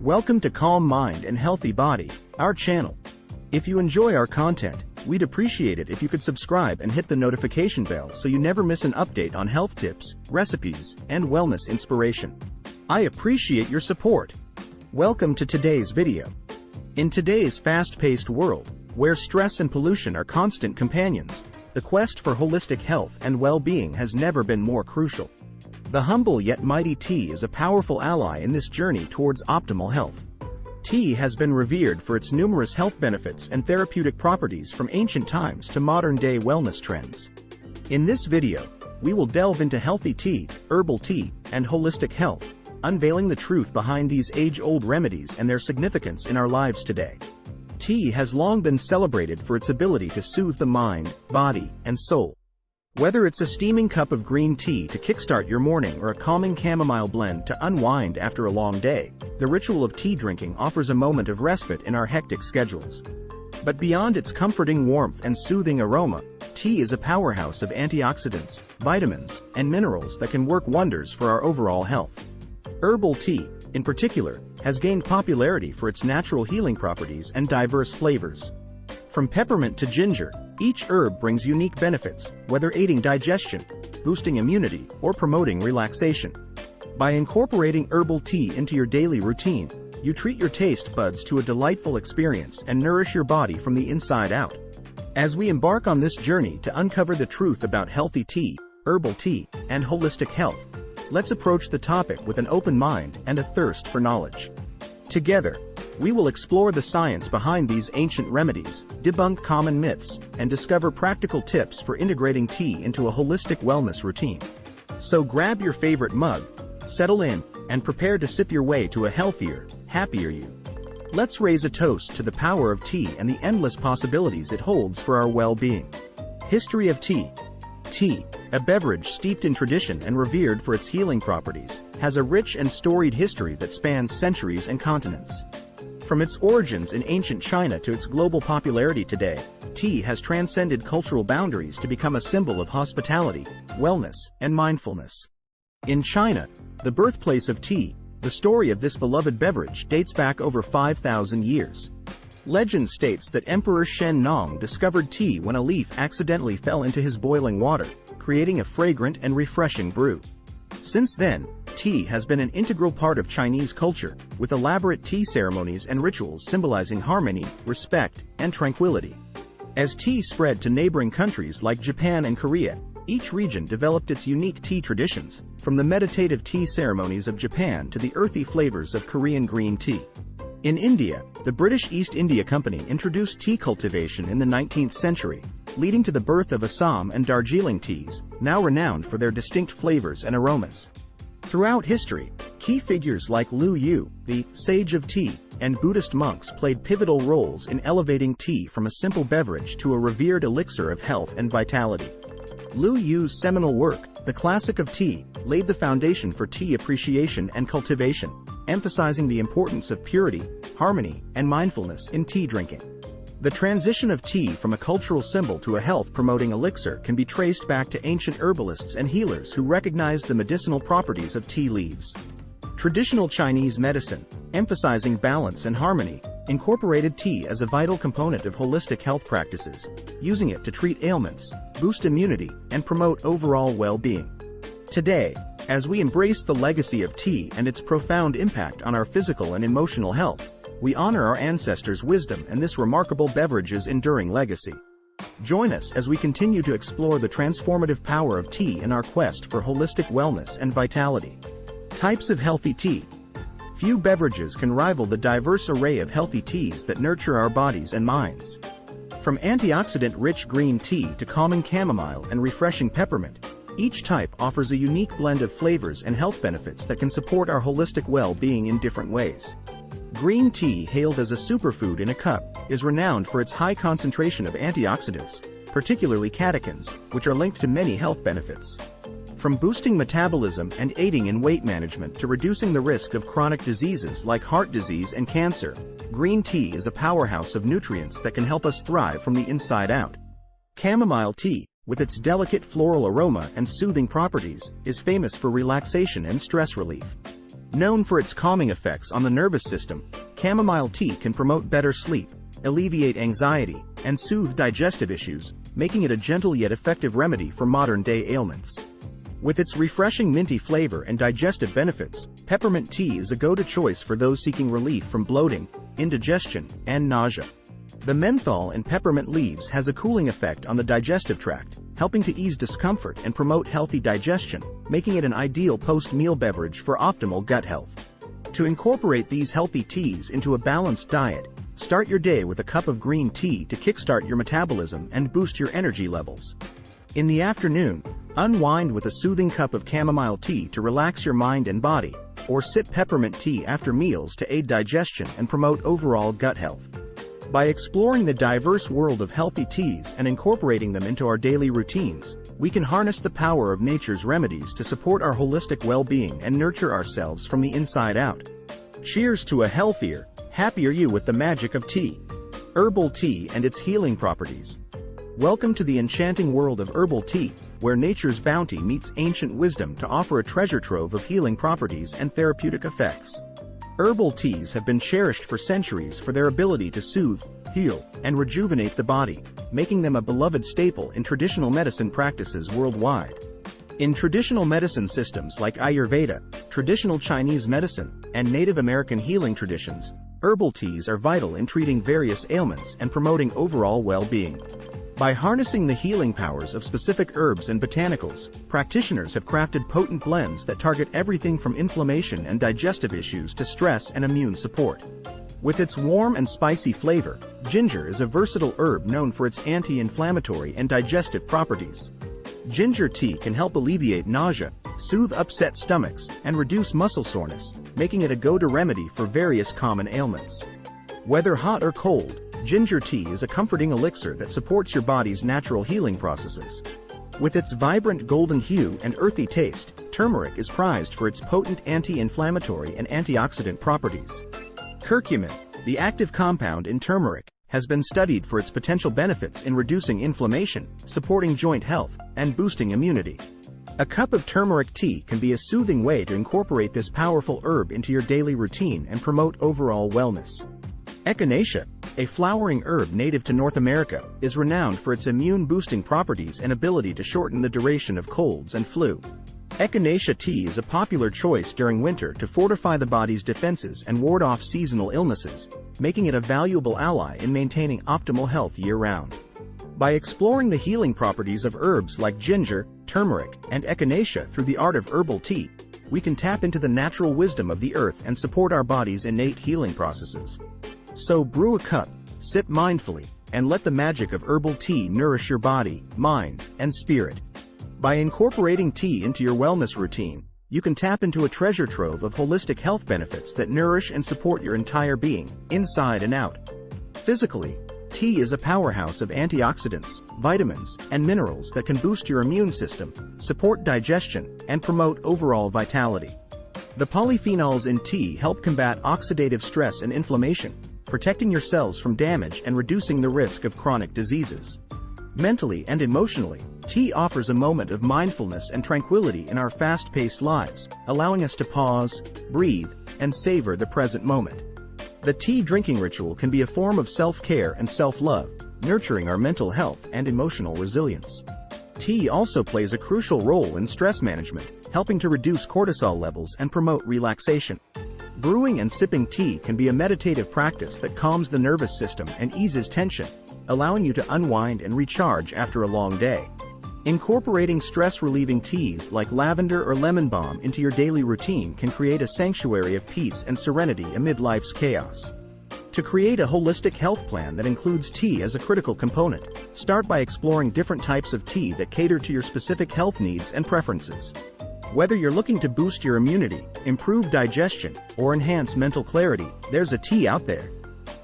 Welcome to Calm Mind and Healthy Body, our channel. If you enjoy our content, we'd appreciate it if you could subscribe and hit the notification bell so you never miss an update on health tips, recipes, and wellness inspiration. I appreciate your support. Welcome to today's video. In today's fast-paced world, where stress and pollution are constant companions, the quest for holistic health and well-being has never been more crucial. The humble yet mighty tea is a powerful ally in this journey towards optimal health. Tea has been revered for its numerous health benefits and therapeutic properties from ancient times to modern-day wellness trends. In this video, we will delve into healthy tea, herbal tea, and holistic health, unveiling the truth behind these age-old remedies and their significance in our lives today. Tea has long been celebrated for its ability to soothe the mind, body, and soul. Whether it's a steaming cup of green tea to kickstart your morning or a calming chamomile blend to unwind after a long day, the ritual of tea drinking offers a moment of respite in our hectic schedules. But beyond its comforting warmth and soothing aroma, tea is a powerhouse of antioxidants, vitamins, and minerals that can work wonders for our overall health. Herbal tea, in particular, has gained popularity for its natural healing properties and diverse flavors. From peppermint to ginger, each herb brings unique benefits, whether aiding digestion, boosting immunity, or promoting relaxation. By incorporating herbal tea into your daily routine, you treat your taste buds to a delightful experience and nourish your body from the inside out. As we embark on this journey to uncover the truth about healthy tea, herbal tea, and holistic health, let's approach the topic with an open mind and a thirst for knowledge. Together, we will explore the science behind these ancient remedies, debunk common myths, and discover practical tips for integrating tea into a holistic wellness routine. So grab your favorite mug, settle in, and prepare to sip your way to a healthier, happier you. Let's raise a toast to the power of tea and the endless possibilities it holds for our well-being. History of tea. Tea, a beverage steeped in tradition and revered for its healing properties, has a rich and storied history that spans centuries and continents. From its origins in ancient China to its global popularity today, tea has transcended cultural boundaries to become a symbol of hospitality, wellness, and mindfulness. In China, the birthplace of tea, the story of this beloved beverage dates back over 5,000 years. Legend states that Emperor Shen Nong discovered tea when a leaf accidentally fell into his boiling water, creating a fragrant and refreshing brew. Since then, tea has been an integral part of Chinese culture, with elaborate tea ceremonies and rituals symbolizing harmony, respect, and tranquility. As tea spread to neighboring countries like Japan and Korea, each region developed its unique tea traditions, from the meditative tea ceremonies of Japan to the earthy flavors of Korean green tea. In India, the British East India Company introduced tea cultivation in the 19th century, leading to the birth of Assam and Darjeeling teas, now renowned for their distinct flavors and aromas. Throughout history, key figures like Lu Yu, the sage of tea, and Buddhist monks played pivotal roles in elevating tea from a simple beverage to a revered elixir of health and vitality. Lu Yu's seminal work, The Classic of Tea, laid the foundation for tea appreciation and cultivation, emphasizing the importance of purity, harmony, and mindfulness in tea drinking. The transition of tea from a cultural symbol to a health-promoting elixir can be traced back to ancient herbalists and healers who recognized the medicinal properties of tea leaves. Traditional Chinese medicine, emphasizing balance and harmony, incorporated tea as a vital component of holistic health practices, using it to treat ailments, boost immunity, and promote overall well-being. Today, as we embrace the legacy of tea and its profound impact on our physical and emotional health, we honor our ancestors' wisdom and this remarkable beverage's enduring legacy. Join us as we continue to explore the transformative power of tea in our quest for holistic wellness and vitality. Types of healthy tea. Few beverages can rival the diverse array of healthy teas that nurture our bodies and minds. From antioxidant-rich green tea to calming chamomile and refreshing peppermint, each type offers a unique blend of flavors and health benefits that can support our holistic well-being in different ways. Green tea, hailed as a superfood in a cup, is renowned for its high concentration of antioxidants, particularly catechins, which are linked to many health benefits. From boosting metabolism and aiding in weight management to reducing the risk of chronic diseases like heart disease and cancer, green tea is a powerhouse of nutrients that can help us thrive from the inside out. Chamomile tea, with its delicate floral aroma and soothing properties, is famous for relaxation and stress relief. Known for its calming effects on the nervous system, chamomile tea can promote better sleep, alleviate anxiety, and soothe digestive issues, making it a gentle yet effective remedy for modern-day ailments. With its refreshing minty flavor and digestive benefits, peppermint tea is a go-to choice for those seeking relief from bloating, indigestion, and nausea. The menthol in peppermint leaves has a cooling effect on the digestive tract, helping to ease discomfort and promote healthy digestion, making it an ideal post-meal beverage for optimal gut health. To incorporate these healthy teas into a balanced diet, start your day with a cup of green tea to kickstart your metabolism and boost your energy levels. In the afternoon, unwind with a soothing cup of chamomile tea to relax your mind and body, or sip peppermint tea after meals to aid digestion and promote overall gut health. By exploring the diverse world of healthy teas and incorporating them into our daily routines, we can harness the power of nature's remedies to support our holistic well-being and nurture ourselves from the inside out. Cheers to a healthier, happier you with the magic of tea. Herbal tea and its healing properties. Welcome to the enchanting world of herbal tea, where nature's bounty meets ancient wisdom to offer a treasure trove of healing properties and therapeutic effects. Herbal teas have been cherished for centuries for their ability to soothe, heal, and rejuvenate the body, making them a beloved staple in traditional medicine practices worldwide. In traditional medicine systems like Ayurveda, traditional Chinese medicine, and Native American healing traditions, herbal teas are vital in treating various ailments and promoting overall well-being. By harnessing the healing powers of specific herbs and botanicals, practitioners have crafted potent blends that target everything from inflammation and digestive issues to stress and immune support. With its warm and spicy flavor, ginger is a versatile herb known for its anti-inflammatory and digestive properties. Ginger tea can help alleviate nausea, soothe upset stomachs, and reduce muscle soreness, making it a go-to remedy for various common ailments. Whether hot or cold, ginger tea is a comforting elixir that supports your body's natural healing processes. With its vibrant golden hue and earthy taste, turmeric is prized for its potent anti-inflammatory and antioxidant properties. Curcumin, the active compound in turmeric, has been studied for its potential benefits in reducing inflammation, supporting joint health, and boosting immunity. A cup of turmeric tea can be a soothing way to incorporate this powerful herb into your daily routine and promote overall wellness. Echinacea, a flowering herb native to North America, is renowned for its immune-boosting properties and ability to shorten the duration of colds and flu. Echinacea tea is a popular choice during winter to fortify the body's defenses and ward off seasonal illnesses, making it a valuable ally in maintaining optimal health year-round. By exploring the healing properties of herbs like ginger, turmeric, and echinacea through the art of herbal tea, we can tap into the natural wisdom of the earth and support our body's innate healing processes. So brew a cup, sip mindfully, and let the magic of herbal tea nourish your body, mind, and spirit. By incorporating tea into your wellness routine, you can tap into a treasure trove of holistic health benefits that nourish and support your entire being, inside and out. Physically, tea is a powerhouse of antioxidants, vitamins, and minerals that can boost your immune system, support digestion, and promote overall vitality. The polyphenols in tea help combat oxidative stress and inflammation, protecting your cells from damage and reducing the risk of chronic diseases. Mentally and emotionally, tea offers a moment of mindfulness and tranquility in our fast-paced lives, allowing us to pause, breathe, and savor the present moment. The tea drinking ritual can be a form of self-care and self-love, nurturing our mental health and emotional resilience. Tea also plays a crucial role in stress management, helping to reduce cortisol levels and promote relaxation. Brewing and sipping tea can be a meditative practice that calms the nervous system and eases tension, allowing you to unwind and recharge after a long day. Incorporating stress-relieving teas like lavender or lemon balm into your daily routine can create a sanctuary of peace and serenity amid life's chaos. To create a holistic health plan that includes tea as a critical component, start by exploring different types of tea that cater to your specific health needs and preferences. Whether you're looking to boost your immunity, improve digestion, or enhance mental clarity, there's a tea out there.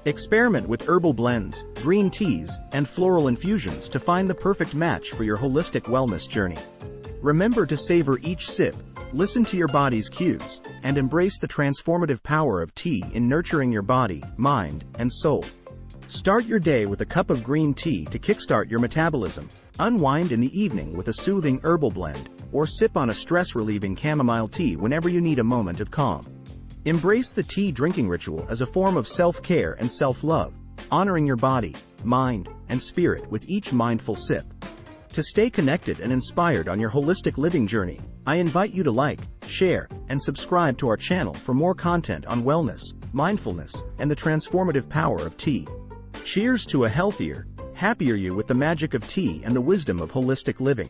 Experiment with herbal blends, green teas, and floral infusions to find the perfect match for your holistic wellness journey. Remember to savor each sip, listen to your body's cues, and embrace the transformative power of tea in nurturing your body, mind, and soul. Start your day with a cup of green tea to kickstart your metabolism, unwind in the evening with a soothing herbal blend, or sip on a stress-relieving chamomile tea whenever you need a moment of calm. Embrace the tea drinking ritual as a form of self-care and self-love, honoring your body, mind, and spirit with each mindful sip. To stay connected and inspired on your holistic living journey, I invite you to like, share, and subscribe to our channel for more content on wellness, mindfulness, and the transformative power of tea. Cheers to a healthier, happier you with the magic of tea and the wisdom of holistic living.